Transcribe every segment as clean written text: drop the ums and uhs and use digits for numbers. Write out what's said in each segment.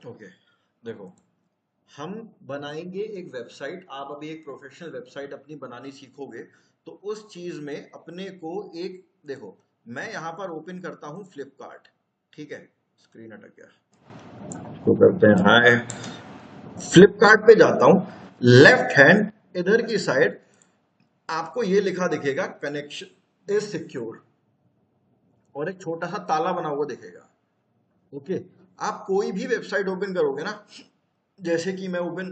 Okay, देखो, हम बनाएंगे एक वेबसाइट। आप अभी एक प्रोफेशनल वेबसाइट अपनी बनानी सीखोगे, तो उस चीज में अपने को एक, देखो, मैं यहाँ पर ओपन करता हूँ फ्लिपकार्ट, ठीक है। स्क्रीन अटक गया, तो करते हैं हाय। फ्लिपकार्ट पे जाता हूँ, लेफ्ट हैंड इधर की साइड आपको ये लिखा दिखेगा, कनेक्शन इज सिक्योर, और एक छोटा सा ताला बना हुआ दिखेगा। ओके, आप कोई भी वेबसाइट ओपन करोगे ना, जैसे कि मैं ओपन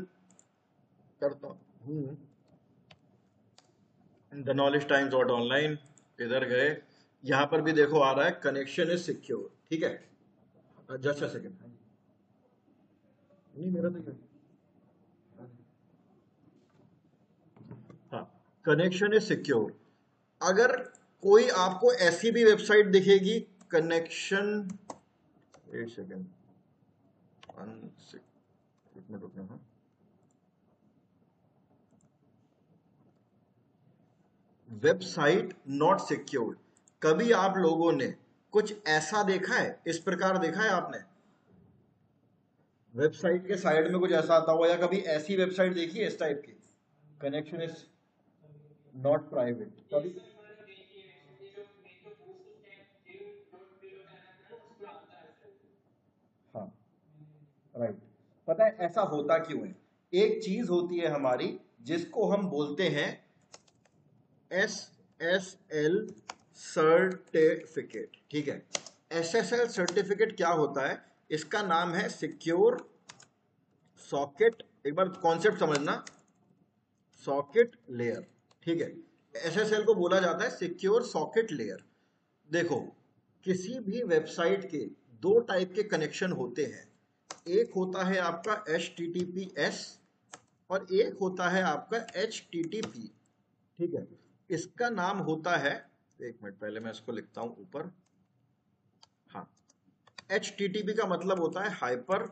करता हूँ the knowledge times dot online, इधर गए, यहां पर भी देखो आ रहा है कनेक्शन इज सिक्योर, ठीक है। जस्ट अ सेकंड, नहीं मेरा तो, हाँ, कनेक्शन इज सिक्योर। अगर कोई आपको ऐसी भी वेबसाइट दिखेगी, कनेक्शन, एक सेकेंड, एक मिनट रुकना, हाँ, वेबसाइट नॉट सिक्योर्ड। कभी आप लोगों ने कुछ ऐसा देखा है, इस प्रकार देखा है आपने, वेबसाइट के साइड में कुछ ऐसा आता हुआ, या कभी ऐसी वेबसाइट देखी है इस टाइप की, कनेक्शन इज नॉट प्राइवेट कभी? हाँ, राइट। पता है ऐसा होता क्यों है? एक चीज होती है हमारी, जिसको हम बोलते हैं एस एस एल सर्टिफिकेट, ठीक है। एस एस एल सर्टिफिकेट क्या होता है? इसका नाम है सिक्योर सॉकेट, एक बार कॉन्सेप्ट समझना, सॉकेट लेयर, ठीक है। एसएसएल को बोला जाता है सिक्योर सॉकेट लेयर। देखो, किसी भी वेबसाइट के दो टाइप के कनेक्शन होते हैं। एक होता है आपका HTTPS, और एक होता है आपका HTTP, ठीक है। इसका नाम होता है, एक मिनट पहले मैं इसको लिखता हूं ऊपर, हाँ, HTTP का मतलब होता है हाइपर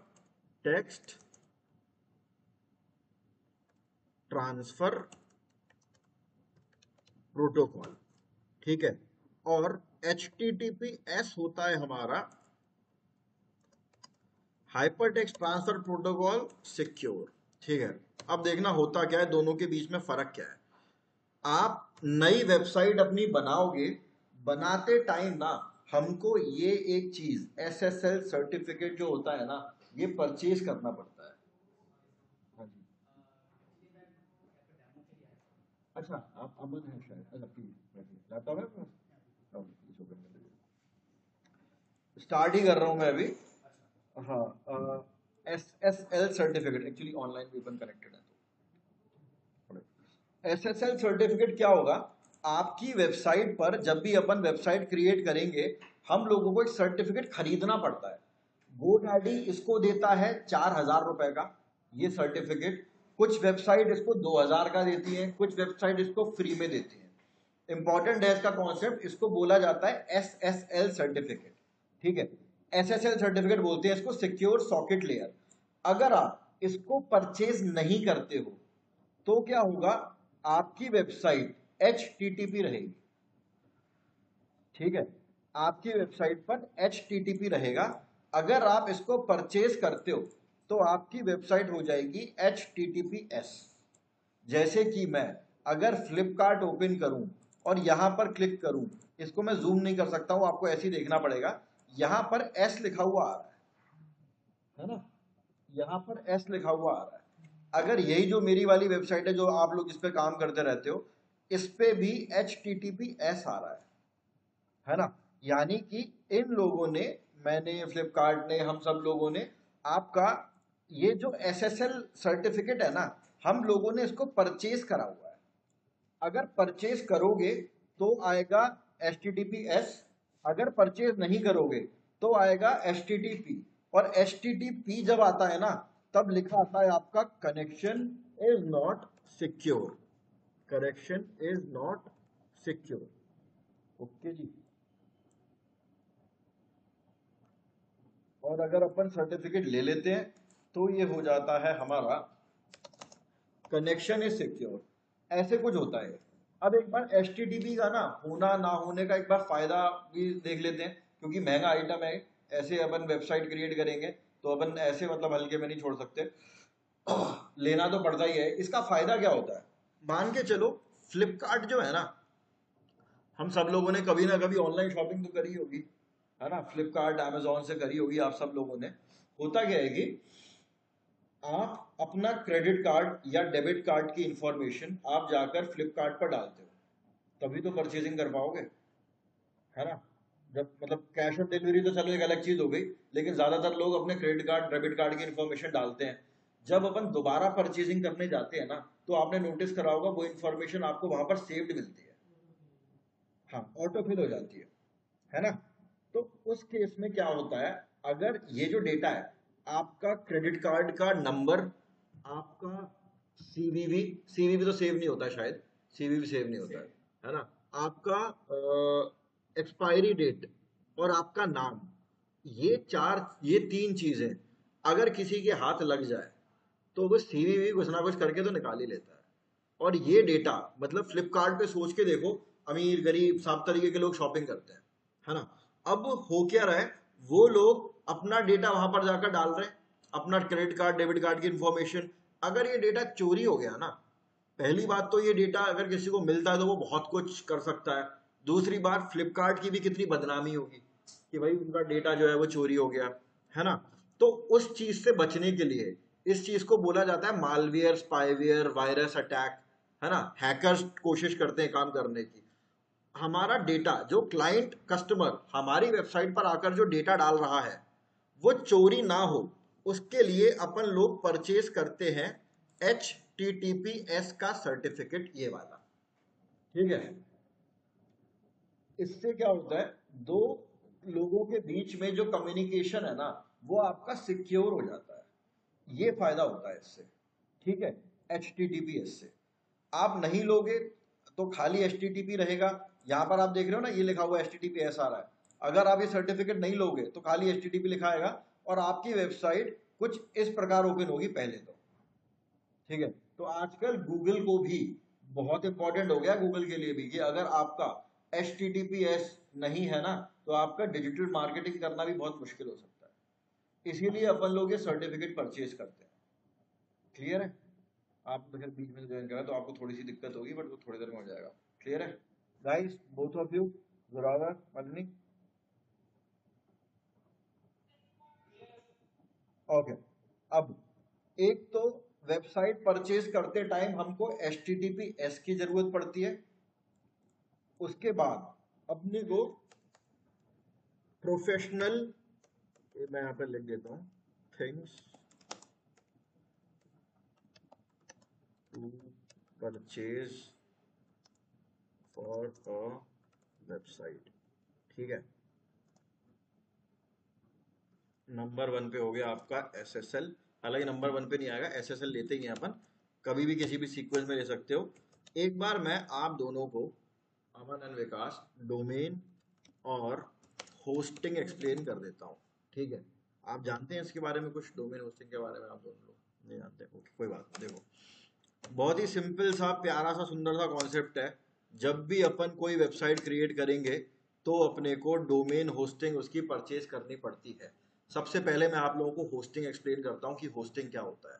टेक्स्ट ट्रांसफर प्रोटोकॉल, ठीक है। और HTTPS होता है हमारा hyper text transfer protocol secure, ठीक है। अब देखना होता क्या है, दोनों के बीच में फर्क क्या है। आप नई वेबसाइट अपनी बनाओगे, बनाते टाइम ना, हमको ये एक चीज SSL सर्टिफिकेट जो होता है ना, ये परचेज करना पड़ता है। हाँ जी। अच्छा, आप अमन है शायद, अच्छा प्लीज लैपटॉप है आपके पास? स्टार्ट ही कर रहा हूँ मैं अभी। हाँ, SSL सर्टिफिकेट एक्चुअली ऑनलाइन भी अपन कनेक्टेड है, तो SSL सर्टिफिकेट क्या होगा? आपकी वेबसाइट पर जब भी अपन वेबसाइट क्रिएट करेंगे, हम लोगों को एक सर्टिफिकेट खरीदना पड़ता है। GoDaddy इसको देता है 4,000 रुपए का, ये सर्टिफिकेट। कुछ वेबसाइट इसको 2,000 का देती है, कुछ वेबसाइट इसको फ्री में देती है। इंपॉर्टेंट है इसका कॉन्सेप्ट, इसको बोला जाता है SSL सर्टिफिकेट, ठीक है। SSL सर्टिफिकेट बोलते हैं इसको, सिक्योर सॉकेट लेयर। अगर आप इसको परचेज नहीं करते हो, तो क्या होगा? आपकी वेबसाइट HTTP रहेगी, ठीक है। आपकी वेबसाइट पर HTTP रहेगा। अगर आप इसको परचेज करते हो, तो आपकी वेबसाइट हो जाएगी HTTPS। जैसे कि मैं अगर फ्लिपकार्ट ओपन करूं और यहां पर क्लिक करूं, इसको मैं जूम नहीं कर सकता हूं, आपको ऐसे ही देखना पड़ेगा। यहां पर S लिखा हुआ आ रहा है ना, यहां पर S लिखा हुआ आ रहा है। अगर यही जो मेरी वाली वेबसाइट है, जो आप लोग इस पे काम करते रहते हो, इस पे भी HTTPS आ रहा है ना। यानी कि इन लोगों ने, मैंने, फ्लिपकार्ट ने, हम सब लोगों ने आपका ये जो SSL सर्टिफिकेट है ना, हम लोगों ने इसको परचेज करा हुआ है। अगर परचेज करोगे तो आएगा HTTPS, अगर परचेज नहीं करोगे तो आएगा HTTP। और HTTP जब आता है ना, तब लिखा आता है आपका connection is not secure, connection is not secure. Okay जी। और अगर अपन सर्टिफिकेट ले लेते हैं, तो ये हो जाता है हमारा कनेक्शन इज सिक्योर। ऐसे कुछ होता है। अब एक बार HTTP का ना होना ना होने का एक बार फायदा भी देख लेते हैं, क्योंकि महंगा आइटम है। ऐसे अपन वेबसाइट क्रिएट करेंगे, तो अपन ऐसे मतलब हल्के में नहीं छोड़ सकते, लेना तो पड़ता ही है। इसका फायदा क्या होता है, मान के चलो फ्लिपकार्ट जो है ना, हम सब लोगों ने कभी ना कभी ऑनलाइन शॉपिंग तो करी होगी, है ना, फ्लिपकार्ट अमेजोन से करी होगी आप सब लोगों ने। होता क्या है कि आप अपना क्रेडिट कार्ड या डेबिट कार्ड की इंफॉर्मेशन आप जाकर फ्लिपकार्ट पर डालते हो, तभी तो परचेजिंग कर पाओगे, है ना। जब मतलब कैश ऑन डिलीवरी तो चलो एक अलग चीज हो गई, लेकिन ज्यादातर लोग अपने क्रेडिट कार्ड डेबिट कार्ड की इन्फॉर्मेशन डालते हैं। जब अपन दोबारा परचेजिंग करने जाते हैं ना, तो आपने नोटिस करा होगा वो इन्फॉर्मेशन आपको वहां पर सेव्ड मिलती है, हाँ, ऑटो फिल हो जाती है ना। तो उस केस में क्या होता है, अगर ये जो डेटा है, आपका क्रेडिट कार्ड का नंबर, आपका सीवीवी, सीवीवी तो सेव नहीं होता शायद, सीवीवी सेव नहीं होता है ना, आपका एक्सपायरी डेट और आपका नाम, ये चार, ये तीन चीजें अगर किसी के हाथ लग जाए तो वो सीवीवी कुछ ना कुछ करके तो निकाल ही लेता है। और ये डेटा मतलब फ्लिपकार्ट पे सोच के देखो, अमीर गरीब सब तरीके के लोग शॉपिंग करते हैं, है ना। अब हो क्या रहा है, वो लोग अपना डेटा वहां पर जाकर डाल रहे हैं, अपना क्रेडिट कार्ड डेबिट कार्ड की इंफॉर्मेशन। अगर ये डेटा चोरी हो गया ना, पहली बात तो ये डेटा अगर किसी को मिलता है तो वो बहुत कुछ कर सकता है। दूसरी बात, फ्लिपकार्ट की भी कितनी बदनामी होगी कि भाई उनका डेटा जो है वो चोरी हो गया, है ना। तो उस चीज से बचने के लिए इस चीज को बोला जाता है मालवेयर, स्पाईवेयर, वायरस अटैक, है ना। हैकर्स कोशिश करते हैं काम करने की। हमारा डेटा जो क्लाइंट कस्टमर हमारी वेबसाइट पर आकर जो डेटा डाल रहा है वो चोरी ना हो, उसके लिए अपन लोग परचेज करते हैं HTTPS का सर्टिफिकेट, ये वाला, ठीक है। इससे क्या होता है, दो लोगों के बीच में जो कम्युनिकेशन है ना, वो आपका सिक्योर हो जाता है। ये फायदा होता है इससे, ठीक है, HTTPS से। आप नहीं लोगे तो खाली HTTP रहेगा, यहां पर आप देख रहे हो ना, ये लिखा हुआ HTTPS आ रहा है। अगर आप ये सर्टिफिकेट नहीं लोगे तो खाली HTTP लिखा आएगा और आपकी वेबसाइट कुछ इस प्रकार ओपन होगी पहले तो, ठीक है। तो आजकल गूगल को भी बहुत इंपॉर्टेंट हो गया, गूगल के लिए भी, कि अगर आपका HTTPS नहीं है ना, तो आपका डिजिटल मार्केटिंग करना भी बहुत मुश्किल हो सकता है। इसीलिए अपन लोग ये सर्टिफिकेट परचेज करते हैं। क्लियर है, आप अगर बीच में ज्वाइन करा तो आपको थोड़ी सी दिक्कत होगी, बट वो थोड़ी देर में हो जाएगा। क्लियर है guys, both of you, Zorawar, Madani, okay. अब एक तो वेबसाइट परचेज करते टाइम हमको HTTPS की जरूरत पड़ती है। उसके बाद अपने को प्रोफेशनल, मैं यहाँ पे लिख देता हूँ, things to purchase for a website, ठीक है। नंबर वन पे हो गया आपका SSL, हालांकि नंबर वन पे नहीं आएगा, SSL लेते ही हैं अपन, कभी भी किसी भी सीक्वेंस में ले सकते हो। एक बार मैं आप दोनों को, अमन एंड विकास, डोमेन और होस्टिंग एक्सप्लेन कर देता हूँ, ठीक है। आप जानते हैं इसके बारे में कुछ, डोमेन होस्टिंग के बारे में आप दोनों लोग नहीं जानते, ओके कोई बात नहीं। देखो, बहुत ही सिंपल सा प्यारा सा सुंदर सा कॉन्सेप्ट है। जब भी अपन कोई वेबसाइट क्रिएट करेंगे तो अपने को डोमेन होस्टिंग उसकी परचेज करनी पड़ती है। सबसे पहले मैं आप लोगों को होस्टिंग एक्सप्लेन करता हूँ कि होस्टिंग क्या होता है।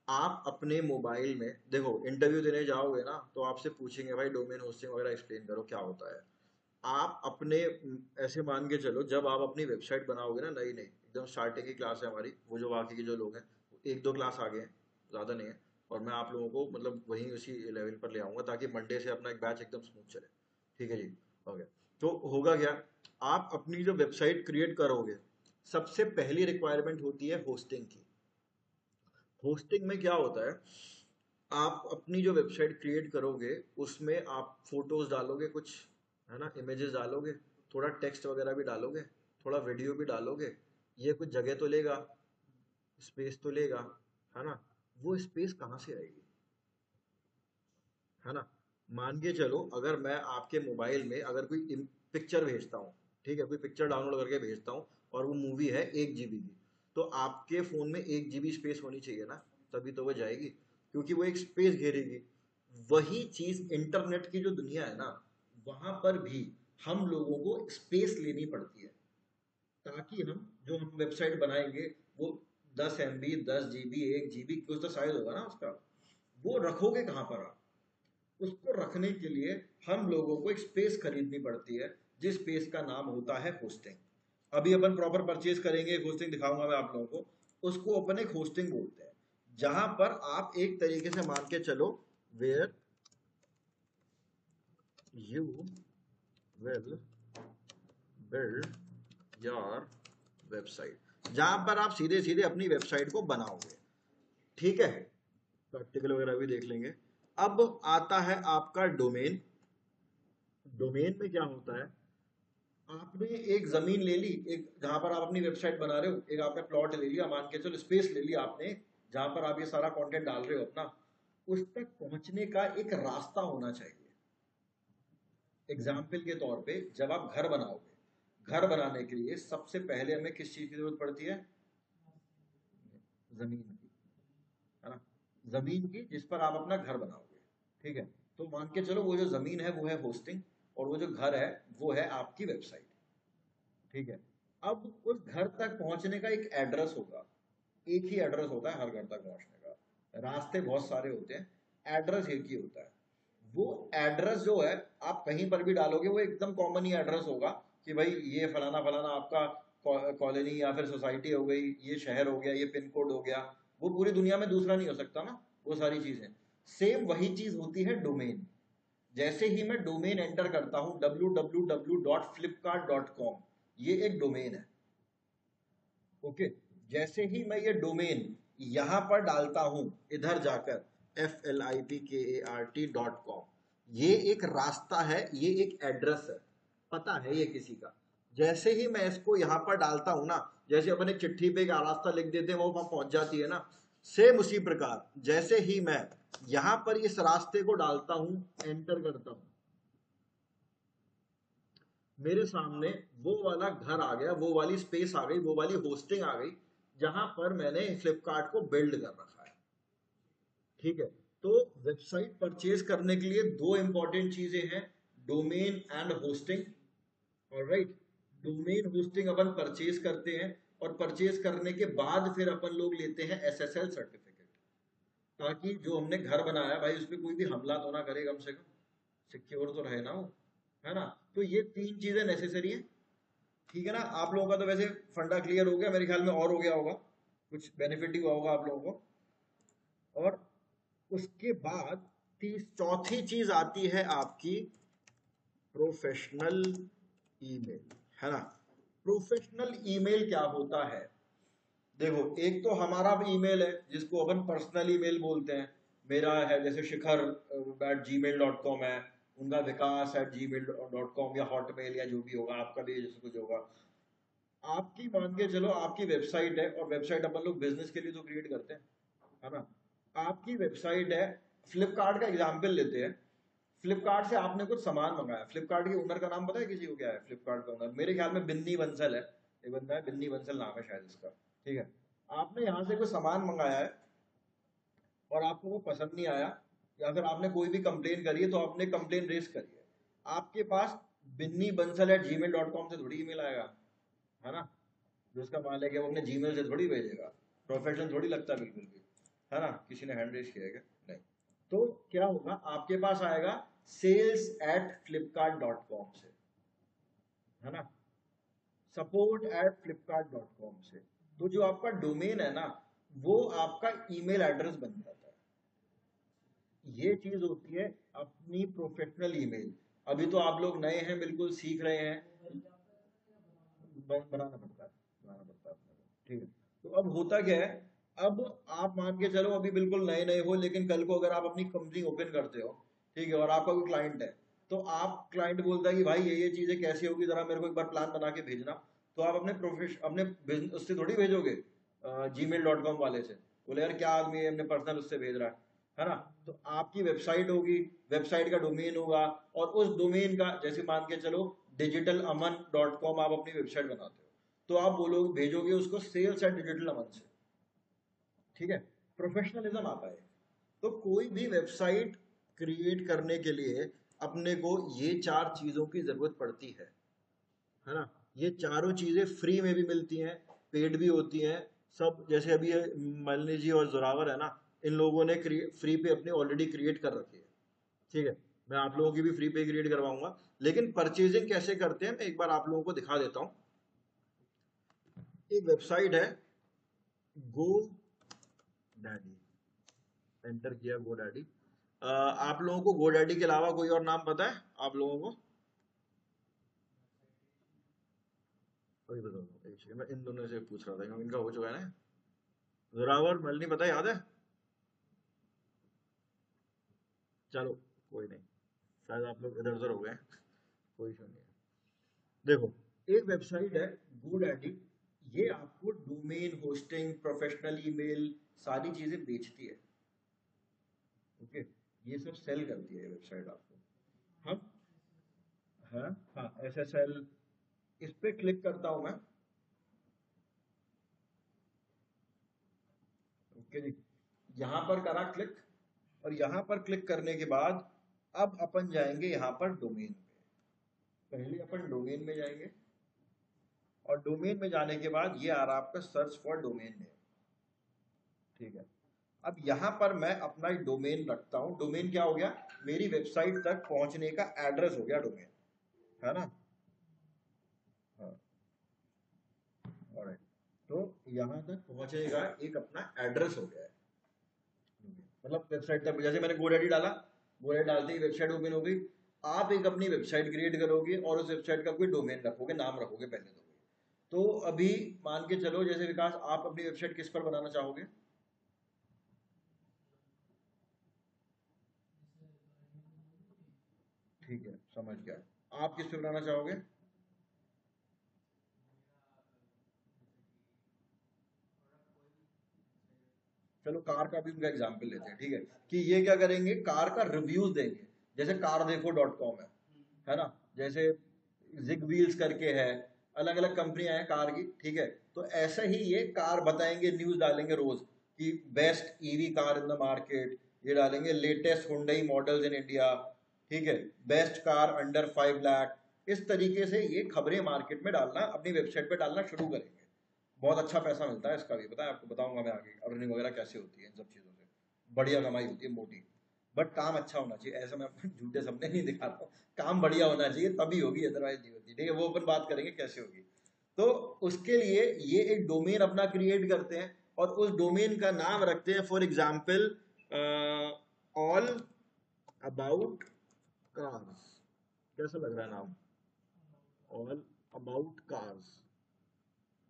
आप अपने मोबाइल में देखो, इंटरव्यू देने जाओगे ना तो आपसे पूछेंगे भाई डोमेन होस्टिंग वगैरह एक्सप्लेन करो क्या होता है। आप अपने ऐसे मान के चलो, जब आप अपनी वेबसाइट बनाओगे ना, नई नई एकदम स्टार्टिंग की क्लास है हमारी, वो जो बाकी के जो लोग हैं एक दो क्लास आगे हैं, ज़्यादा नहीं है, और मैं आप लोगों को मतलब वहीं उसी लेवल पर ले आऊँगा ताकि मंडे से अपना एक बैच एकदम स्मूथ चले, ठीक है जी। ओके, तो होगा क्या, आप अपनी जो वेबसाइट क्रिएट करोगे, सबसे पहली रिक्वायरमेंट होती है होस्टिंग की। होस्टिंग में क्या होता है, आप अपनी जो वेबसाइट क्रिएट करोगे उसमें आप फोटोज डालोगे कुछ, है ना, इमेजेस डालोगे, थोड़ा टेक्स्ट वगैरह भी डालोगे, थोड़ा वीडियो भी डालोगे। ये कुछ जगह तो लेगा, स्पेस तो लेगा, है ना। वो स्पेस कहाँ से आएगी, है ना। मान के चलो अगर मैं आपके मोबाइल में अगर कोई पिक्चर भेजता हूँ, ठीक है, कोई पिक्चर डाउनलोड करके भेजता हूँ और वो मूवी है 1 GB की, तो आपके फ़ोन में 1 GB स्पेस होनी चाहिए ना, तभी तो वो जाएगी, क्योंकि वो एक स्पेस घेरेगी। वही चीज़ इंटरनेट की जो दुनिया है ना, वहाँ पर भी हम लोगों को स्पेस लेनी पड़ती है, ताकि हम जो हम वेबसाइट बनाएंगे वो 10 MB 10 GB 1 GB कुछ तो साइज होगा ना उसका, वो रखोगे कहाँ पर आप? उसको रखने के लिए हम लोगों को एक स्पेस खरीदनी पड़ती है, जिस स्पेस का नाम होता है होस्टिंग। अभी अपन प्रॉपर परचेज करेंगे, होस्टिंग दिखाऊंगा मैं आप लोगों को, उसको अपन एक होस्टिंग बोलते हैं, जहां पर आप एक तरीके से मान के चलो, where you will build your website, जहां पर आप सीधे सीधे अपनी वेबसाइट को बनाओगे। ठीक है, प्रैक्टिकल वगैरह भी देख लेंगे। अब आता है आपका डोमेन। डोमेन में क्या होता है, आपने एक जमीन ले ली, एक जहां पर आप अपनी वेबसाइट बना रहे हो, एक आपने प्लॉट ले लिया, मान के चलो स्पेस ले लिया आपने, जहां पर आप ये सारा कंटेंट डाल रहे हो अपना, उस तक पहुंचने का एक रास्ता होना चाहिए। एग्जाम्पल के तौर पे जब आप घर बनाओगे, घर बनाने के लिए सबसे पहले हमें किस चीज की जरूरत पड़ती है? जमीन की, है ना? जमीन की जिस पर आप अपना घर बनाओगे। ठीक है, तो मान के चलो वो जो जमीन है वो है होस्टिंग, और वो जो घर है वो है आपकी वेबसाइट। ठीक है, अब उस घर तक पहुंचने का एक एड्रेस होगा, एक ही एड्रेस होता है हर घर तक पहुंचने का, रास्ते बहुत सारे होते हैं, एड्रेस एक ही होता है। वो एड्रेस जो है आप कहीं पर भी डालोगे वो एकदम कॉमन ही एड्रेस होगा कि भाई ये फलाना फलाना आपका कॉलोनी या फिर सोसाइटी हो गई, ये शहर हो गया, ये पिन कोड हो गया, वो पूरी दुनिया में दूसरा नहीं हो सकता ना, वो सारी चीजें। सेम वही चीज होती है डोमेन। जैसे ही मैं डोमेन एंटर करता हूं www.flipkart.com, ये एक डोमेन है। ओके, जैसे ही मैं ये डोमेन यहां पर डालता हूं, इधर जाकर FLIPKART.com, ये एक रास्ता है, ये एक एड्रेस है, पता है ये किसी का। जैसे ही मैं इसको यहां पर डालता हूं ना, जैसे अपन एक चिट्ठी पे एक रास्ता लिख देते हैं वो वहां पहुंच जाती है ना, सेम उसी प्रकार जैसे ही मैं यहां पर इस रास्ते को डालता हूं, एंटर करता हूं, मेरे सामने वो वाला घर आ गया, वो वाली स्पेस आ गई, वो वाली होस्टिंग आ गई, जहां पर मैंने फ्लिपकार्ट को बिल्ड कर रखा है। ठीक है, तो वेबसाइट परचेज करने के लिए दो इंपॉर्टेंट चीजें हैं, domain and hosting. Alright, domain hosting upon purchase करते हैं, और परचेज करने के बाद फिर अपन लोग लेते हैं SSL सर्टिफिकेट, ताकि जो हमने घर बनाया भाई उस पर कोई भी हमला तो ना करे, कम से कम सिक्योर तो रहे ना वो, है ना? तो ये तीन चीजें नेसेसरी है। ठीक है ना, आप लोगों का तो वैसे फंडा क्लियर हो गया मेरे ख्याल में, और हो गया होगा, कुछ बेनिफिट ही हुआ होगा आप लोगों को। और उसके बाद चौथी चीज आती है आपकी प्रोफेशनल ईमेल, है ना? प्रोफेशनल ईमेल क्या होता है? देखो, एक तो हमारा ईमेल है जिसको अपन पर्सनल ईमेल बोलते हैं, मेरा है जैसे shikhar@gmail.com है, उनका vikas@gmail.com या हॉटमेल या जो भी होगा, आपका भी जैसे कुछ होगा। आपकी मान के चलो आपकी वेबसाइट है, और वेबसाइट अपन लोग बिजनेस के लिए तो क्रिएट करते हैं, है ना? आपकी वेबसाइट है, फ्लिपकार्ट का एग्जाम्पल लेते हैं। फ्लिपकार्ट से आपने कुछ सामान मंगाया, फ्लिपकार्ट के ओनर का नाम पता है किसी को क्या है? फ्लिपकार्ट का ओनर मेरे ख्याल में बिन्नी बंसल है, एक बंदा है बिन्नी बंसल नाम है शायद इसका। ठीक है, आपने यहाँ से कोई सामान मंगाया है और आपको वो पसंद नहीं आया, या फिर आपने कोई भी कंप्लेन करी है, तो आपने कंप्लेन रेस करी है, आपके पास बिन्नी बंसल @gmail.com से थोड़ी ईमेल आएगा, है ना? जो उसका मालिक है वो अपने जीमेल से थोड़ी भेजेगा, प्रोफेशनल थोड़ी लगता बिल्कुल भी, है ना? किसी ने हैंड रेस किया है क्या? नहीं। तो क्या होगा, आपके पास आएगा sales@flipkart.com से, है ना? support@flipkart.com से। तो जो आपका डोमेन है ना, वो आपका ईमेल एड्रेस बन जाता है। ये चीज होती है अपनी प्रोफेशनल ईमेल। अभी तो आप लोग नए हैं, बिल्कुल सीख रहे हैं, बनाना पड़ता है, बनाना पड़ता है अपने को। ठीक है, तो अब होता क्या है, अब आप मान के चलो अभी बिल्कुल नए नए हो, लेकिन कल को अगर आप अपनी कंपनी ओपन करते हो, ठीक है, और आपका कोई क्लाइंट है, तो आप क्लाइंट बोलता है कि भाई ये चीजें कैसी होगी, जरा मेरे को एक बार प्लान बना के भेजना, तो आप अपने बिजनेस उससे थोड़ी भेजोगे, gmail.com वाले से, बोले यार क्या आदमी है, अपने पर्सनल उससे भेज रहा है ना? तो आपकी वेबसाइट होगी, वेबसाइट का डोमेन होगा, और उस डोमेन का जैसे मान के चलो digitalaman.com आप अपनी वेबसाइट बनाते हो, तो आप बोलोगे, भेजोगे उसको sales@digitalaman से। ठीक है, प्रोफेशनलिज्म आता है। तो कोई भी वेबसाइट क्रिएट करने के लिए अपने को ये चार चीजों की जरूरत पड़ती है ना? ये चारों चीजें फ्री में भी मिलती हैं, पेड भी होती हैं, सब जैसे अभी ये मालिनी जी और जोरावर है ना, इन लोगों ने फ्री पे अपने ऑलरेडी क्रिएट कर रखी है। ठीक है, मैं आप लोगों की भी फ्री पे क्रिएट करवाऊंगा। लेकिन परचेजिंग कैसे करते हैं मैं एक बार आप लोगों को दिखा देता हूँ। एक वेबसाइट है गो डैडी, एंटर किया गो डैडी। आप लोगों को गो डैडी के अलावा कोई और नाम पता है आप लोगों को? अभी बता दो, एक सेकंड, मैं इन दोनों से पूछ रहा था क्योंकि इनका हो चुका है ना। जोरावर मलनी पता है, याद है? चलो कोई नहीं, शायद आप लोग इधर उधर हो गए, कोई इशू नहीं है। देखो, एक वेबसाइट है GoDaddy, ये आपको डोमेन होस्टिंग, प्रोफेशनल ईमेल, सारी चीजें बेचती है। ओके, ये सब सेल करती है वेबसाइट आपको। हम हाँ हाँ, SSL, इस पे क्लिक करता हूं मैं। ओके जी, यहाँ पर करा क्लिक, और यहाँ पर क्लिक करने के बाद अब अपन जाएंगे यहाँ पर डोमेन पे। पहले अपन डोमेन में जाएंगे, और डोमेन में जाने के बाद ये आ रहा है आपका सर्च फॉर डोमेन नेम। ठीक है, अब यहाँ पर मैं अपना एक डोमेन रखता हूँ। डोमेन क्या हो गया? मेरी वेबसाइट तक पहुंचने का एड्रेस हो गया डोमेन, है ना? हाँ, ऑलराइट। तो यहाँ तक पहुंचने का एक अपना एड्रेस हो गया है। मतलब वेबसाइट तक, जैसे मैंने GoDaddy डाला, GoDaddy डालते ही वेबसाइट ओपन हो गई। आप एक अपनी वेबसाइट क्रिएट करोगे और उस वेबसाइट का कोई डोमेन रखोगे, नाम रखोगे पहले तो अभी मान के चलो, जैसे विकास आप अपनी वेबसाइट किस पर बनाना चाहोगे? ठीक है, समझ गया। आप किस पे बनाना चाहोगे? चलो कार का भी उनका एग्जाम्पल लेते हैं, ठीक है, कि ये क्या करेंगे, कार का रिव्यूज देंगे। जैसे कार देखो .com है ना, जैसे जिग व्हील्स करके है, अलग अलग कंपनियां हैं कार की। ठीक है, तो ऐसे ही ये कार बताएंगे, न्यूज डालेंगे रोज कि best EV car in the market, ये डालेंगे latest Hyundai models in India. ठीक है, बेस्ट कार अंडर 5 लाख। इस तरीके से ये खबरें मार्केट में डालना, अपनी वेबसाइट पे डालना शुरू करेंगे। बहुत अच्छा पैसा मिलता है इसका भी, पता है आपको, बताऊंगा मैं आगे अर्निंग वगैरह कैसे होती है इन सब चीज़ों से। बढ़िया कमाई होती है, मोटी। बट काम अच्छा होना चाहिए, ऐसा मैं झूठे सपने नहीं दिखाता हूँ। काम बढ़िया होना चाहिए तभी होगी, अदरवाइज नहीं होती। ठीक है, वो अपन बात करेंगे कैसे होगी। तो उसके लिए ये एक डोमेन अपना क्रिएट करते हैं, और उस डोमेन का नाम रखते हैं for example all about cars. कैसा लग रहा है नाम? All about cars,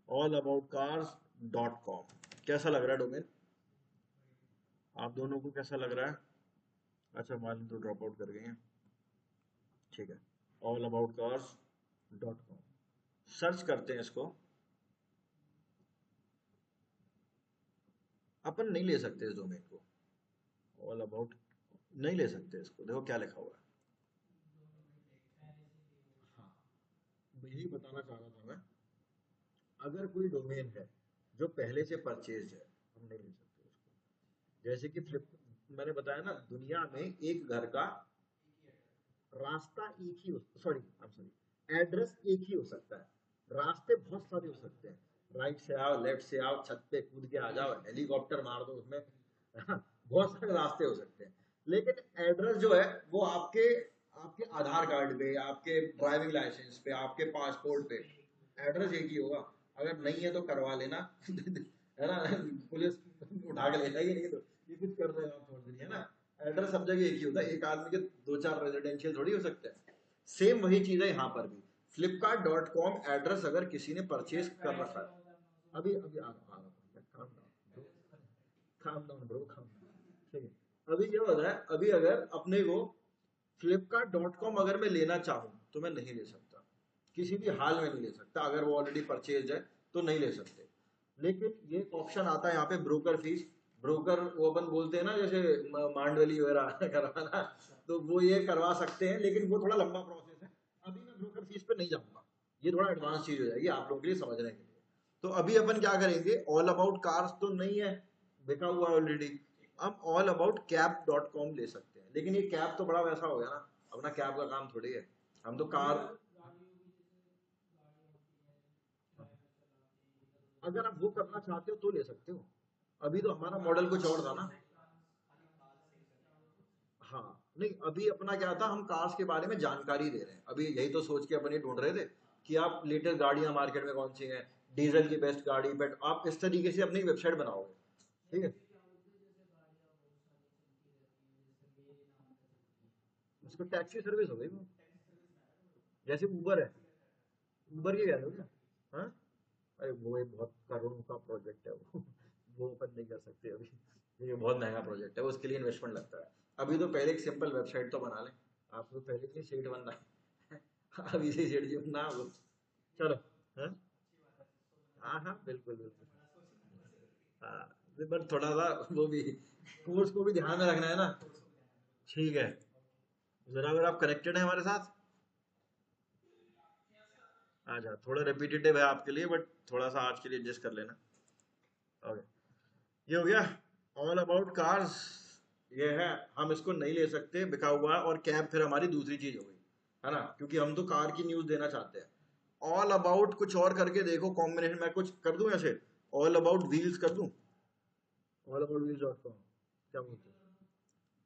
allaboutcars.com। कैसा लग रहा है डोमेन? आप दोनों को कैसा लग रहा है? अच्छा, मालिन तो ड्रॉप आउट कर गए हैं। ठीक है, allaboutcars.com सर्च करते हैं इसको। अपन नहीं ले सकते इस डोमेन को, ऑल अबाउट नहीं ले सकते इसको। देखो क्या लिखा हुआ है। हाँ, यही बताना चाह रहा था मैं। अगर कोई डोमेन है जो पहले से परचेज है, हम नहीं ले सकते उसको। जैसे कि फ्लिप, मैंने बताया ना, दुनिया में एक घर का रास्ता एक ही हो, सॉरी एड्रेस एक ही हो सकता है। रास्ते बहुत सारे हो सकते हैं, राइट से आओ, लेफ्ट से आओ, छत पे कूद के आ जाओ, हेलीकॉप्टर मार दो उसमें बहुत सारे रास्ते हो सकते हैं। लेकिन एड्रेस जो है वो आपके आपके आधार कार्ड पे, आपके ड्राइविंग लाइसेंस पे, आपके पासपोर्ट पे एड्रेस एक ही होगा। अगर नहीं है तो करवा लेना है ना, पुलिस उठा के ले जाएगी, नहीं तो ये कुछ कर रहे हो आप, छोड़ दीजिए, है ना। एड्रेस सब जगह एक ही होता है, एक आदमी के दो चार रेजिडेंशियल थोड़ी हो सकते हैं। सेम वही चीज है यहाँ पर भी। flipkart.com एड्रेस अगर किसी ने परचेज कर रखा है, अभी अभी आ रहा, calm down bro, calm down. ठीक है, अभी क्या होता है, अभी अगर अपने को flipkart.com अगर मैं लेना चाहूँ तो मैं नहीं ले सकता, किसी भी हाल में नहीं ले सकता। अगर वो ऑलरेडी परचेज है तो नहीं ले सकते। लेकिन ये ऑप्शन आता है यहाँ पे, ब्रोकर फीस। ब्रोकर वो अपन बोलते हैं ना, जैसे मांडवली वगैरह करवाना, तो वो ये करवा सकते हैं, लेकिन वो थोड़ा लंबा प्रोसेस है। अभी मैं ब्रोकर फीस पे नहीं जाऊंगा, ये थोड़ा एडवांस चीज हो जाएगी आप लोगों के लिए समझने के लिए। तो अभी अपन क्या करेंगे, ऑल अबाउट कार्स तो नहीं है, बिका हुआ ऑलरेडी। हम ऑल अबाउट कैब.com ले सकते हैं, लेकिन ये कैब तो बड़ा वैसा हो गया ना, अपना कैब का काम थोड़ी है। हम तो कार, अगर आप वो करना चाहते हो तो ले सकते हो। अभी तो हमारा मॉडल कुछ और था ना। हाँ, नहीं अभी अपना क्या था, हम कार्स के बारे में जानकारी दे रहे हैं, अभी यही तो सोच के अपन ये ढूंढ रहे थे कि आप लेटेस्ट गाड़ियां मार्केट में कौन सी हैं, डीजल की बेस्ट गाड़ी, बट आप इस तरीके से अपनी वेबसाइट बनाओगे। ठीक है, उसको टैक्सी सर्विस हो गई वो, जैसे उबर है। उबर की कह रहे हो क्या? हाँ, अरे वो एक बहुत करोड़ों का प्रोजेक्ट है वो अपन नहीं कर सकते अभी, ये बहुत महंगा प्रोजेक्ट है, उसके लिए इन्वेस्टमेंट लगता है। अभी तो पहले एक सिंपल वेबसाइट तो बना लें। आपको पहले से सेठ बनना है अभी से सेठ जी बनना है वो। चलो। हाँ हाँ हाँ, बिल्कुल बिल्कुल। हाँ, पर थोड़ा सा वो भी, कोर्स को भी ध्यान में रखना है ना। ठीक है, जरा अगर आप कनेक्टेड हैं हमारे साथ, आ जा, थोड़ा रिपीटेटिव है आपके लिए, बट थोड़ा सा आज के लिए एडजस्ट कर लेना। ओके, ये हो गया ऑल अबाउट कार्स। ये है, हम इसको नहीं ले सकते बिका हुआ, और कैब फिर हमारी दूसरी चीज हो गई, है ना, क्योंकि हम तो कार की न्यूज देना चाहते हैं। ऑल अबाउट कुछ और करके देखो कॉम्बिनेशन में, कुछ कर दूं ऐसे, ऑल अबाउट व्हील्स कर दूं, all about wheels dot com, क्या बोलते हैं,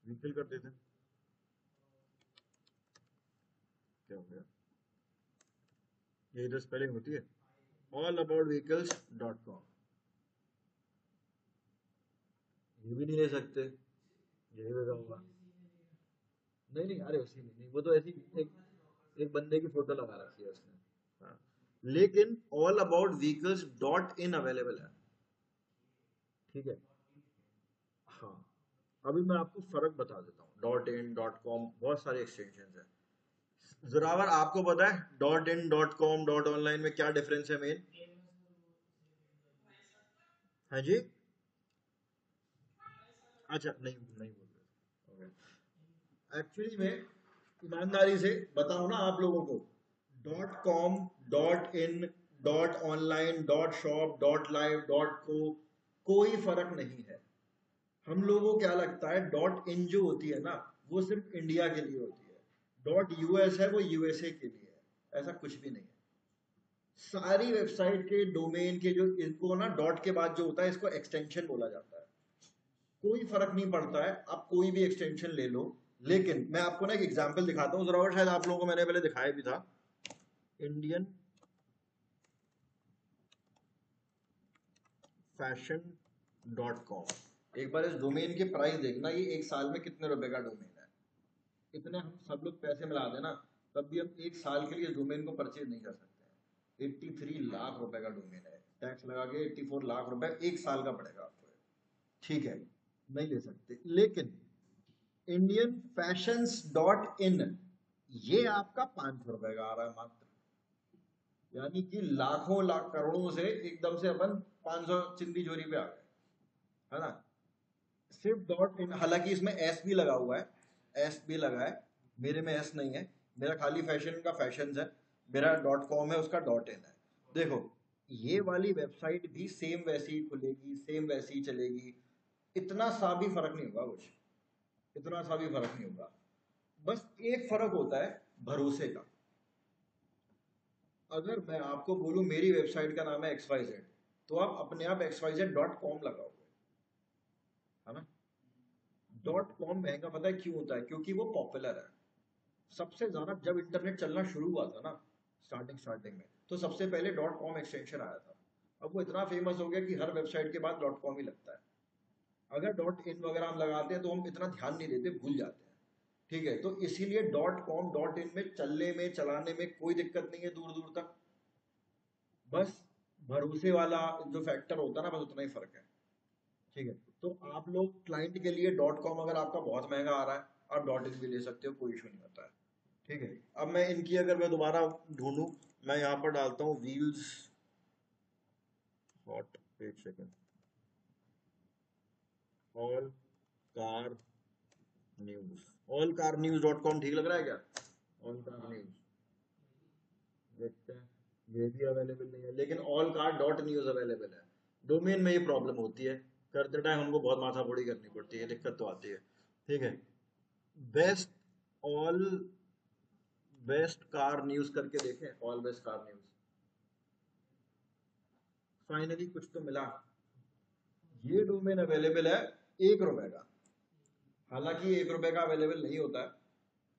व्हीकल कर देते हैं, क्या हो गया, यही तो स्पेलिंग होती है, all about vehicles dot com. ये भी नहीं ले सकते, यही लगा होगा। नहीं नहीं, अरे उसी में नहीं, वो तो ऐसी एक एक बंदे की फोटो लगा रखी है उसने। हाँ, लेकिन all about vehicles dot in available है। ठीक है, हाँ, अभी मैं आपको फर्क बता देता हूँ, डॉट इन डॉट कॉम बहुत सारे एक्सटेंशन है। जोरावर आपको पता है dot in dot com dot online में क्या डिफरेंस है मेन? हाँ जी, अच्छा नहीं नहीं बोल रहे, एक्चुअली में ईमानदारी से बताओ ना आप लोगों को, dot com, dot in, dot online, dot shop, dot live, dot को, कोई फर्क नहीं है। हम लोगों को क्या लगता है, डॉट इन जो होती है ना, वो सिर्फ इंडिया के लिए होती है, डॉट यूएस है वो यूएसए के लिए है, ऐसा कुछ भी नहीं है। सारी वेबसाइट के डोमेन के जो, इनको ना डॉट के बाद जो होता है इसको एक्सटेंशन बोला जाता है। कोई फर्क नहीं पड़ता है, आप कोई भी एक्सटेंशन ले लो। लेकिन मैं आपको ना एक एग्जांपल दिखाता हूँ जरा, और शायद आप लोगों को मैंने पहले दिखाया भी था, इंडियन फैशन डॉट कॉम। एक बार इस डोमेन के प्राइस देखना, ये एक साल में कितने रुपए का डोमेन है। इतने हम सब लोग पैसे मिला देना, तब भी हम एक साल के लिए डोमेन को परचेज नहीं कर सकते हैं। 83 लाख रुपए का डोमेन है, टैक्स लगा के 84 लाख रुपए एक साल का पड़ेगा आपको। ठीक है, नहीं ले सकते। लेकिन इंडियन फैशंस डॉट इन, ये आपका 500 रुपए का आ रहा है मात्र। यानी कि लाखों लाख करोड़ों से एकदम से अपन 500 चिंदी जोरी पे आ गए, है ना। सिर्फ डॉट इन, हालांकि इसमें एस भी लगा हुआ है, एस भी लगा है, मेरे में एस नहीं है, मेरा खाली फैशन का फैशन है, मेरा डॉट कॉम है, उसका डॉट इन है। देखो, ये वाली वेबसाइट भी सेम वैसी ही खुलेगी, सेम वैसी ही चलेगी, इतना सा भी फर्क नहीं होगा कुछ, इतना सा भी फर्क नहीं होगा। बस एक फर्क होता है, भरोसे का। अगर मैं आपको बोलूं मेरी वेबसाइट का नाम है एक्स वाई जेड, तो आप अपने आप XYZ.com लगाओगे, है ना। डॉट कॉम महंगा पता है क्यों होता है? क्योंकि वो पॉपुलर है। सबसे ज्यादा जब इंटरनेट चलना शुरू हुआ था ना, स्टार्टिंग स्टार्टिंग में, तो सबसे पहले डॉट कॉम एक्सटेंशन आया था। अब वो इतना फेमस हो गया कि हर वेबसाइट के बाद डॉट कॉम ही लगता है। अगर डॉट इन वगैरह हम लगाते हैं तो हम इतना ध्यान नहीं देते, भूल जाते हैं। ठीक है, तो इसीलिए डॉट कॉम डॉट इन में चलने में चलाने में कोई दिक्कत नहीं है दूर दूर तक। बस भरोसे वाला जो फैक्टर होता है ना, बस उतना ही फर्क है। ठीक है, तो आप लोग क्लाइंट के लिए डॉट कॉम अगर आपका बहुत महंगा आ रहा है, आप डॉट इन भी ले सकते हो, कोई इशू नहीं होता है। ठीक है, अब मैं इनकी अगर मैं दोबारा ढूंढूं, मैं यहाँ पर डालता हूँ व्हील्स हॉट, एक second, all car news, all car news dot com ठीक लग रहा है क्या? ऑल कार न्यूज, देखते हैं, ये भी अवेलेबल नहीं है, लेकिन all car dot news available है। डोमेन में ये प्रॉब्लम होती है, करते टाइम हमको बहुत माथापड़ी करनी पड़ती है, दिक्कत तो आती है। ठीक है, best all best car news करके देखें, all best car news, finally कुछ तो मिला। ये डोमेन अवेलेबल है 1 रुपए का, हालांकि 1 रुपए का अवेलेबल नहीं होता है,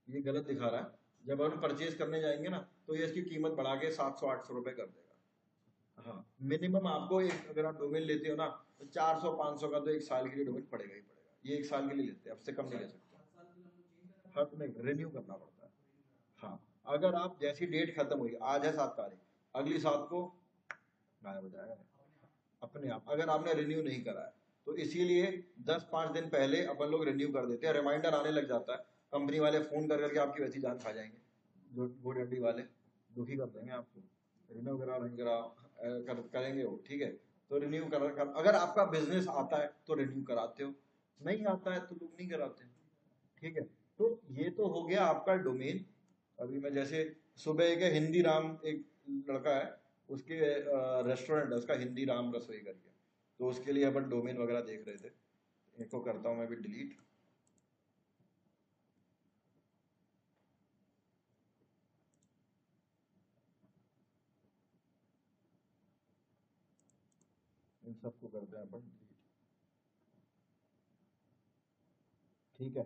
ये गलत दिखा रहा है। जब हम परचेज करने जाएंगे ना तो ये इसकी कीमत बढ़ा के 700-800 रुपए कर देगा। हाँ, मिनिमम आपको एक, अगर आप डोमेन लेते हो ना तो 400-500 का तो एक साल के लिए डोमेन पड़ेगा ही पड़ेगा। ये एक साल के लिए लेते हैं, अब से कम नहीं ले सकते। हर नहीं, रिन्यू करना पड़ता है। हाँ, अगर आप जैसी डेट खत्म हुई, आज है 7 तारीख, अगली 7 को गायब हो जाएगा अपने आप, अगर आपने रिन्यू नहीं करा है तो। इसीलिए 10-5 दिन पहले अपन लोग रिन्यू कर देते हैं, रिमाइंडर आने लग जाता है, कंपनी वाले फोन कर करके आपकी वैसी जान खा जाएंगे, जो गोडैडी वाले दुखी कर देंगे आपको। रिन्यू करेंगे वो, ठीक है। तो रिन्यू कर, अगर आपका बिजनेस आता है तो रिन्यू कराते हो, नहीं आता है तो लोग नहीं कराते, ठीक है। तो ये तो हो गया आपका डोमेन। अभी मैं जैसे सुबह एक हिंदी राम, एक लड़का है, उसके रेस्टोरेंट है उसका, हिंदी राम रसोई करके, तो उसके लिए अपन डोमेन वगैरह देख रहे थे। इनको करता हूँ मैं भी डिलीट। इन सबको करते हैं अपन डिलीट, ठीक है।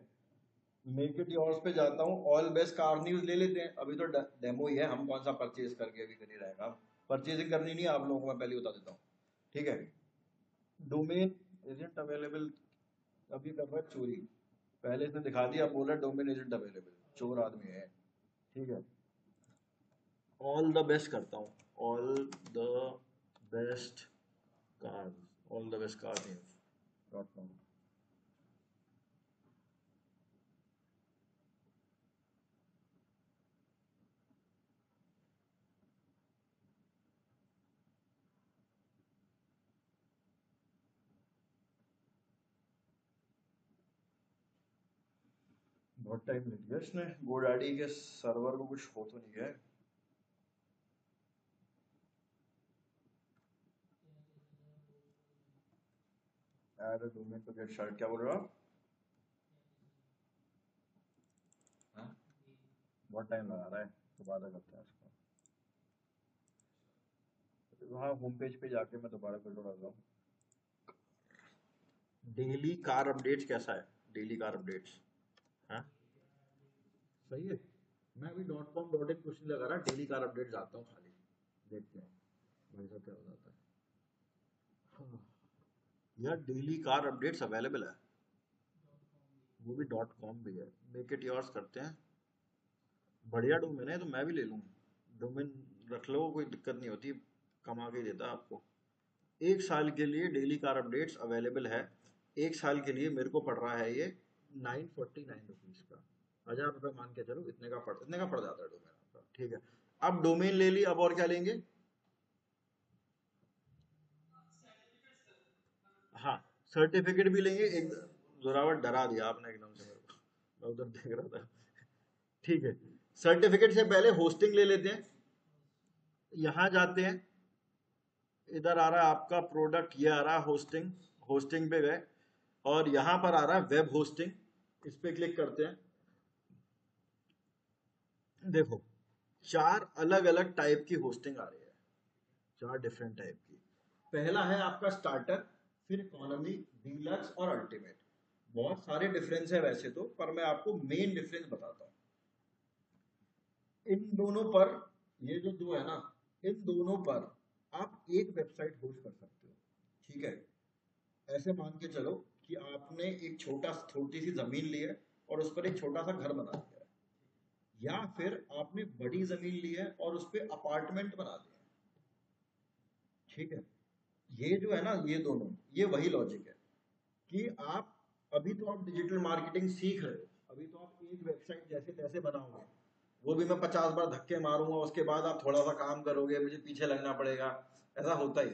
मेक इट योर्स पे जाता हूँ, ऑल बेस्ट कार न्यूज ले लेते हैं। अभी तो डेमो ही है, हम कौन सा परचेज करके अभी कर ही रहेगा, परचेजिंग करनी नहीं है आप लोगों को, मैं पहले बता देता हूँ, ठीक है। डोमेन इजंट अवेलेबल, अभी कर रहा है चोरी, पहले से दिखा दिया, बोला डोमेन इजंट अवेलेबल, चोर आदमी है, ठीक है। ऑल द बेस्ट करता हूँ, all the best car, all the best car news dot com. बहुत टाइम लग गया इसने, गोडैडी के सर्वर को कुछ हो तो नहीं है। Add domain to get start, क्या बोल रहे हो आप? हाँ? बहुत टाइम लगा रहा है, दोबारा करते हैं इसको। वहाँ होम पेज पे जाके मैं दोबारा कर रहा हूँ। डेली कार अपडेट्स कैसा है? डेली कार अपडेट्स, हाँ सही है। मैं अभी .com.in कुछ नहीं लगा रहा, डेली कार अपडेट जाता हूँ खाली, देखते हैं भाई साहब क्या हो जाता है। हाँ, यार डेली कार अपडेट्स अवेलेबल है, वो भी .com भी है। मेक इट योर्स करते हैं, बढ़िया डोमेन है तो मैं भी ले लूँ। डोमेन रख लो, कोई दिक्कत नहीं होती, कमा के देता है आपको। एक साल के लिए डेली कार अपडेट्स अवेलेबल है, एक साल के लिए मेरे को पड़ रहा है ये 949 रुपीज का, 1000 रुपये मान के चलो, इतने का पड़ जाता है डोमेन आपका, ठीक है। अब डोमेन ले ली, अब और क्या लेंगे? हाँ, सर्टिफिकेट भी लेंगे। एक जोरावर डरा दिया आपने एकदम से मेरे को, मैं उधर देख रहा था, ठीक है। सर्टिफिकेट से पहले होस्टिंग ले लेते हैं, यहाँ जाते हैं, इधर आ रहा है आपका प्रोडक्ट, ये आ रहा है होस्टिंग, होस्टिंग पे गए और यहाँ पर आ रहा है वेब होस्टिंग, इस पे क्लिक करते हैं। देखो 4 अलग अलग टाइप की होस्टिंग आ रही है, 4 डिफरेंट टाइप की। पहला है आपका स्टार्टर, फिर इकोनॉमी, डीलक्स और अल्टीमेट। बहुत सारे डिफरेंस है वैसे तो, पर मैं आपको मेन डिफरेंस बताता हूँ। इन दोनों पर, ये जो दो है ना, इन दोनों पर आप एक वेबसाइट होस्ट कर सकते हो, ठीक है। ऐसे मान के चलो कि आपने एक छोटी सी जमीन ली है और उस पर एक छोटा सा घर बना दिया है, या फिर आपने बड़ी जमीन ली है और उस पर अपार्टमेंट बना दिया है, ठीक है। ये जो है ना, ये दोनों, ये वही लॉजिक है कि आप, अभी तो आप डिजिटल मार्केटिंग सीख रहे हो, अभी तो आप एक वेबसाइट जैसे तैसे बनाओगे, वो भी मैं 50 बार धक्के मारूंगा, उसके बाद आप थोड़ा सा काम करोगे, मुझे पीछे लगना पड़ेगा, ऐसा होता ही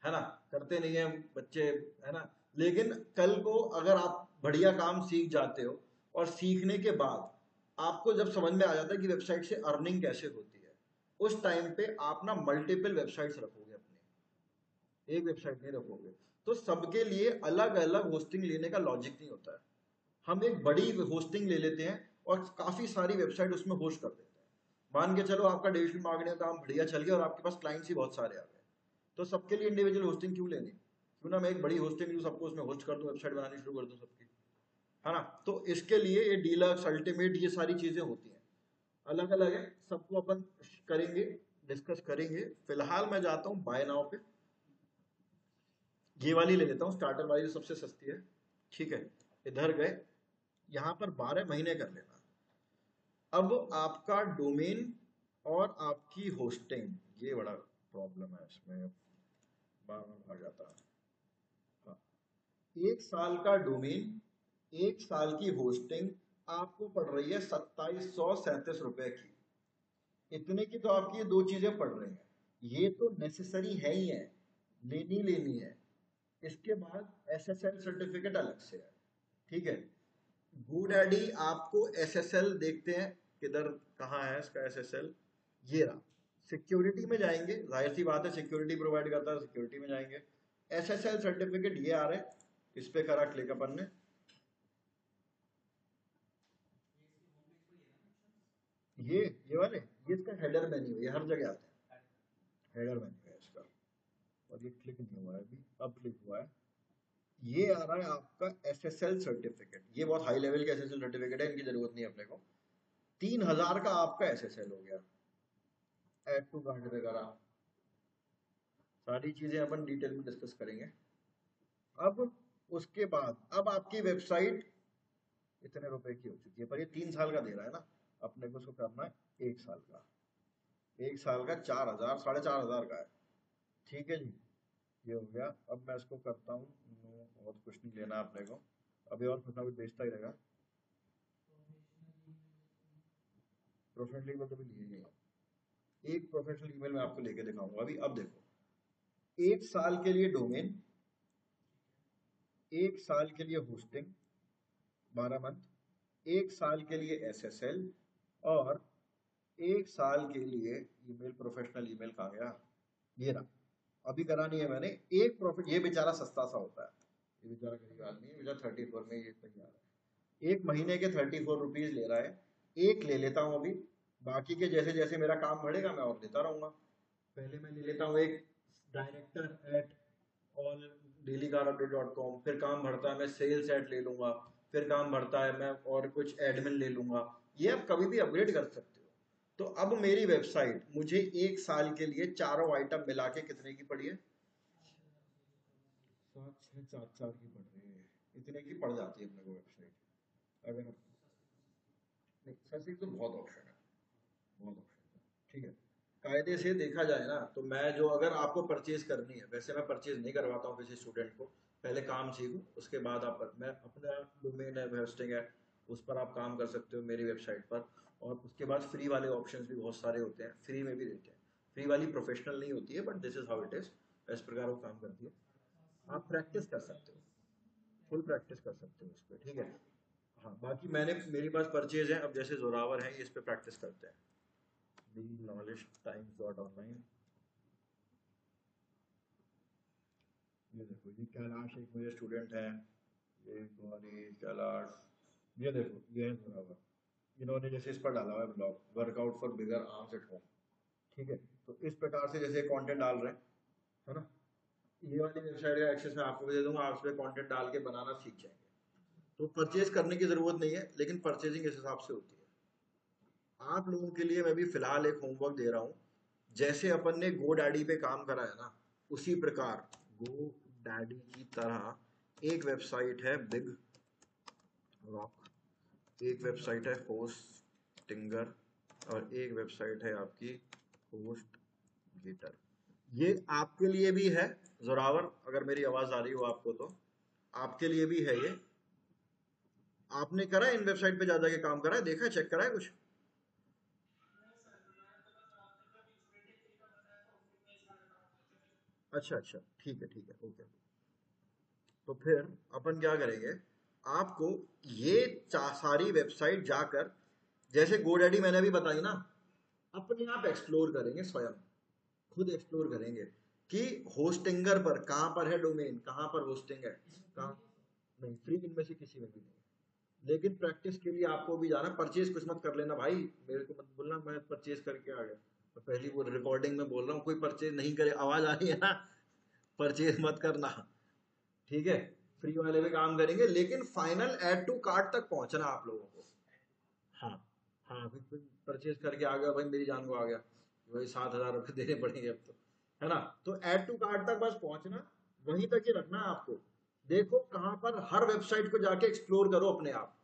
है ना, करते नहीं है बच्चे, है ना। लेकिन कल को अगर आप बढ़िया काम सीख जाते हो, और सीखने के बाद आपको जब समझ में आ जाता है कि वेबसाइट से अर्निंग कैसे होती है, उस टाइम पे आप ना मल्टीपल वेबसाइट्स रखोगे अपने, एक वेबसाइट नहीं रखोगे। तो सबके लिए अलग अलग होस्टिंग लेने का लॉजिक नहीं होता है। हम एक बड़ी होस्टिंग ले लेते हैं और काफी सारी वेबसाइट उसमें होस्ट कर देते हैं। मान के चलो आपका डिजिटल मार्केटिंग का काम बढ़िया चल गया और आपके पास क्लाइंट्स ही बहुत सारे आ गए, तो सबके लिए इंडिविजुअल होस्टिंग क्यों लेनी, क्यों ना मैं एक बड़ी होस्टिंग लूँ, सबको उसमें होस्ट कर दूँ, वेबसाइट बनानी शुरू कर दूँ सबकी, है ना। तो इसके लिए ये डीलक्स, अल्टीमेट, ये सारी चीजें होती हैं, अलग अलग है, सबको अपन करेंगे, डिस्कस करेंगे। फिलहाल मैं जाता हूँ बाय नाउ पे, ये वाली ले लेता हूँ, स्टार्टर वाली जो सबसे सस्ती है, ठीक है। इधर गए, यहाँ पर 12 महीने कर लेना। अब आपका डोमेन और आपकी होस्टिंग, ये बड़ा प्रॉब्लम है इसमें, बार बार आ जाता है। हाँ, 1 साल का डोमेन, 1 साल की होस्टिंग आपको पड़ रही है 2737 रुपए की। इतने की तो आपकी ये दो चीजें पड़ रही हैं, ये तो नेसेसरी है ही है, लेनी लेनी है। इसके बाद एसएसएल सर्टिफिकेट अलग से है, ठीक है। GoDaddy आपको एसएसएल देखते हैं किधर, कहाँ है इसका एसएसएल, ये रहा। सिक्योरिटी में जाएंगे, जाहिर सी बात है सिक्योरिटी प्रोवाइड करता है, सिक्योरिटी में जाएंगे, एसएसएल सर्टिफिकेट ये आ रहे हैं, इस पे करा क्लिक अपन ने, ये वाले, ये इसका हेडर मेन्यू, ये हर जगह आते हैं, हेडर मेन्यू है इसका, और ये क्लिक नहीं हुआ है अभी, अब क्लिक हुआ है। ये आ रहा है आपका एसएसएल सर्टिफिकेट, ये बहुत हाई लेवल का एसएसएल सर्टिफिकेट है, इनकी जरूरत नहीं है अपने को। 3000 का आपका एसएसएल हो गया, ऐड टू कार्ट पे करा, सारी चीजें अपन डिटेल में डिस्कस करेंगे। अब उसके बाद अब आपकी वेबसाइट इतने रुपए की हो चुकी है, पर ये 3 साल का दे रहा है ना, अपने को उसको करना है 1 साल का, 1 साल का 4000, 4500 का है, ठीक है जी, ये हो गया। अब मैं इसको करता हूँ, और कुछ नहीं लेना अपने को, अभी और कुछ ना कुछ बेचता ही रहेगा। प्रोफेशनल ईमेल तो भी लिए नहीं है, एक प्रोफेशनल ईमेल मैं आपको लेके दिखाऊंगा अभी। अब देखो, 1 साल के लिए डोमेन, 1 साल के लिए होस्टिंग 12 मंथ, 1 साल के लिए एसएसएल, और 1 साल के लिए ईमेल, प्रोफेशनल ईमेल कहाँ गया, ये रहा, अभी करानी है मैंने। एक प्रॉफिट, ये बेचारा सस्ता सा होता है, ये बेचारा गरीब आदमी है, बेचारा 34 में ये तैयार है, 1 महीने के 34 रुपीज ले रहा है। एक ले लेता हूँ अभी, बाकी के जैसे जैसे मेरा काम बढ़ेगा मैं और लेता रहूंगा। पहले मैं ले लेता हूँ एक director@alldailygarbupdate.com, फिर काम बढ़ता है मैं सेल्स एट ले लूंगा, फिर काम बढ़ता है मैं और कुछ एडमिन ले लूंगा, ये आप कभी भी अपग्रेड कर सकते हो। तो अब मेरी वेबसाइट मुझे 1 साल के लिए चारों आइटम मिला के कितने की पड़ी है, 7 6 4 4 की पड़ रही है, इतने की पड़ जाती है अपने को वेबसाइट। अगर नहीं, सर तो बहुत ऑप्शन है, बहुत ऑप्शन है, ठीक है। कायदे से देखा जाए ना, तो मैं जो, अगर आपको परचेज करनी है, वैसे मैं परचेज नहीं करवाता हूँ किसी स्टूडेंट को, पहले काम सीखो उसके बाद आप, मैं अपना डोमेन है, होस्टिंग है, उस पर आप काम कर सकते हो मेरी वेबसाइट पर। और उसके बाद फ्री वाले ऑप्शंस भी बहुत सारे होते हैं, फ्री में भी देते हैं, फ्री वाली प्रोफेशनल नहीं होती है, but this is how it is, इस प्रकार वो काम करती है। आप प्रैक्टिस कर सकते हो, फुल प्रैक्टिस कर सकते हो उस पर, ठीक है। हाँ, बाकी मैंने, मेरे पास परचेज है, अब जैसे जोरावर है, ये इस पे प्रैक्टिस करते हैं। knowledgetimes.online, ये देखो, ये कैलाश एक मेरे स्टूडेंट है, ये गौरी कैलाश, ये देखो ये है जोरावर, इन्होंने जैसे इस पर डाला हुआ है blog, workout for bigger arms at home, ठीक है। तो इस प्रकार से जैसे कंटेंट डाल रहे हैं, है ना, ये वाली वेबसाइट का एक्सेस मैं आपको भी दे दूंगा, आप उस पर कंटेंट डाल के बनाना सीख जाएंगे। तो परचेज करने की जरूरत नहीं है, लेकिन परचेजिंग इस हिसाब से होती है। आप लोगों के लिए मैं भी फिलहाल एक होमवर्क दे रहा हूँ, जैसे अपन ने गो डैडी पे काम करा है ना, उसी प्रकार गो डैडी की तरह एक वेबसाइट है बिग रॉक, एक वेबसाइट है होस्टिंगर, और एक वेबसाइट है आपकी होस्ट गेटर। ये आपके लिए भी है जोरावर, अगर मेरी आवाज आ रही हो आपको तो, आपके लिए भी है ये। आपने करा है इन वेबसाइट पे ज्यादा के काम करा है, देखा है, चेक करा है कुछ? अच्छा अच्छा, ठीक है ठीक है, ओके। तो फिर अपन क्या करेंगे, आपको ये सारी वेबसाइट जाकर, जैसे गोडैडी मैंने अभी बताई ना, अपने आप एक्सप्लोर करेंगे, स्वयं खुद एक्सप्लोर करेंगे कि होस्टिंगर पर कहाँ पर है डोमेन, कहाँ पर होस्टिंग है, कहाँ नहीं। फ्री इनमें से किसी में भी नहीं, लेकिन प्रैक्टिस के लिए आपको भी जाना। परचेज कुछ मत कर लेना भाई, मेरे को मत बोलना मैं परचेज करके आ गया, तो पहली वो रिकॉर्डिंग में बोल रहा हूँ, कोई परचेज नहीं करे, आवाज आ रही है ना, परचेज मत करना, ठीक है। फ्री वाले पे काम करेंगे, लेकिन फाइनल ऐड टू कार्ट तक पहुंचना आप लोगों को। हाँ हाँ, फिर परचेज करके आ गया भाई, मेरी जान को आ गया, वही 7,000 रुपये देने पड़ेंगे अब तो, है ना। तो ऐड टू कार्ट तक बस पहुंचना, वहीं तक ही रखना है आपको। देखो कहाँ पर, हर वेबसाइट को जाके एक्सप्लोर करो अपने आप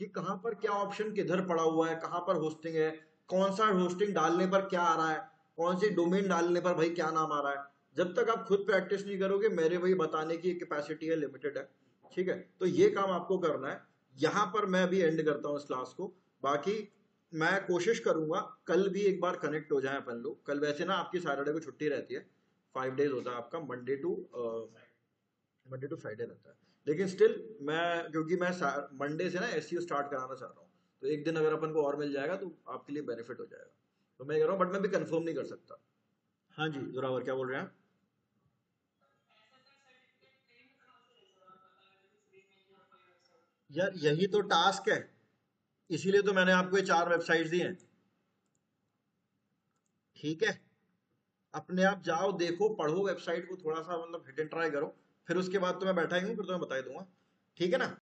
कि कहाँ पर क्या ऑप्शन किधर पड़ा हुआ है, कहाँ पर होस्टिंग है, कौन सा होस्टिंग डालने पर क्या आ रहा है, कौन सी डोमेन डालने पर भाई क्या नाम आ रहा है। जब तक आप खुद प्रैक्टिस नहीं करोगे, मेरे वही बताने की कैपेसिटी है, लिमिटेड है, ठीक है। तो ये काम आपको करना है। यहाँ पर मैं भी एंड करता हूँ इस क्लास को। बाकी मैं कोशिश करूंगा कल भी एक बार कनेक्ट हो जाए अपन लोग। कल वैसे ना आपकी सैटरडे को छुट्टी रहती है, 5 डेज होता है आपका, मंडे टू फ्राइडे रहता है। लेकिन स्टिल मैं, क्योंकि मैं मंडे से ना एसईओ स्टार्ट कराना चाह रहा हूँ, तो एक दिन अगर अपन को और मिल जाएगा तो आपके लिए बेनिफिट हो जाएगा। तो मैं कह रहा हूँ, बट मैं भी कंफर्म नहीं कर सकता। हाँ जी जोरावर, क्या बोल रहे हैं आप? यार यही तो टास्क है, इसीलिए तो मैंने आपको ये 4 वेबसाइट्स दी हैं, ठीक है। अपने आप जाओ, देखो, पढ़ो वेबसाइट को थोड़ा सा, मतलब हिट एंड ट्राई करो। फिर उसके बाद तो मैं बैठा ही हूँ, फिर तो मैं बता ही दूंगा, ठीक है ना।